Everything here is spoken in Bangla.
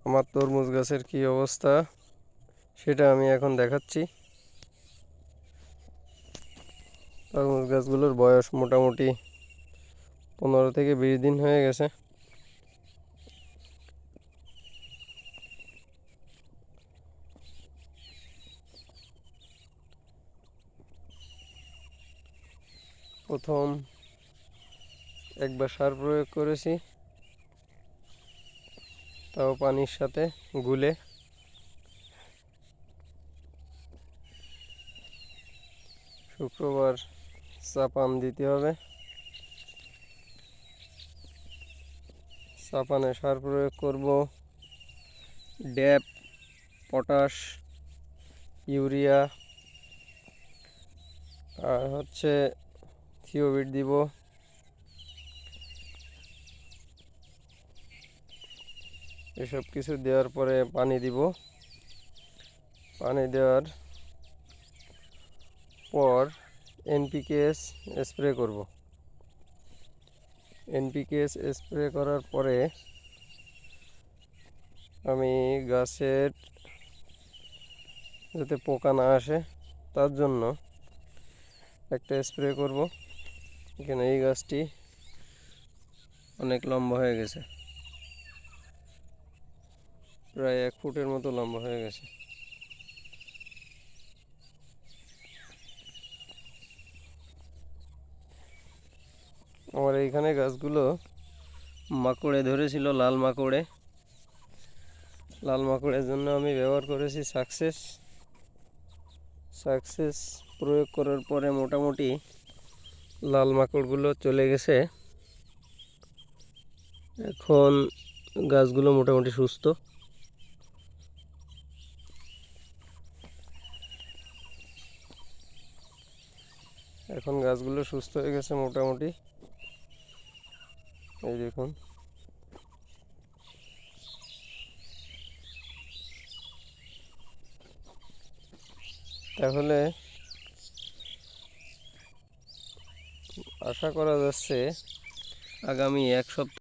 আমার তরমুজ গাছের কি অবস্থা সেটা আমি এখন দেখাচ্ছি। তরমুজ গাছগুলোর বয়স মোটামুটি 15 থেকে 20 দিন হয়ে গেছে। প্রথম একবার সার প্রয়োগ করেছি, তাও পানির সাথে গুলে। শুক্রবার চাপান দিতে হবে। চাপানে সার প্রয়োগ করব ড্যাপ, পটাশ, ইউরিয়া আর থিওবিট দিব। এসব কিছু দেওয়ার পরে পানি দিব। পানি দেওয়ার পর এনপিকেএস স্প্রে করব। এনপিকেএস স্প্রে করার পরে আমি গাছের যাতে পোকা না আসে তার জন্য একটা স্প্রে করব। এখানে এই গাছটি অনেক লম্বা হয়ে গেছে, প্রায় 1 ফুটের মতো লম্বা হয়ে গেছে। আমার এইখানে গাছগুলো মাকড়ে ধরেছিল, লাল মাকড়ের জন্য আমি ব্যবহার করেছি সাকসেস প্রয়োগ করার পরে মোটামুটি লাল মাকড়গুলো চলে গেছে। এখন গাছগুলো মোটামুটি সুস্থ। এখন গাছগুলো সুস্থ হয়ে গেছে মোটামুটি। এই দেখুন, তাহলে আশা করা যাচ্ছে আগামী 1 সপ্তাহ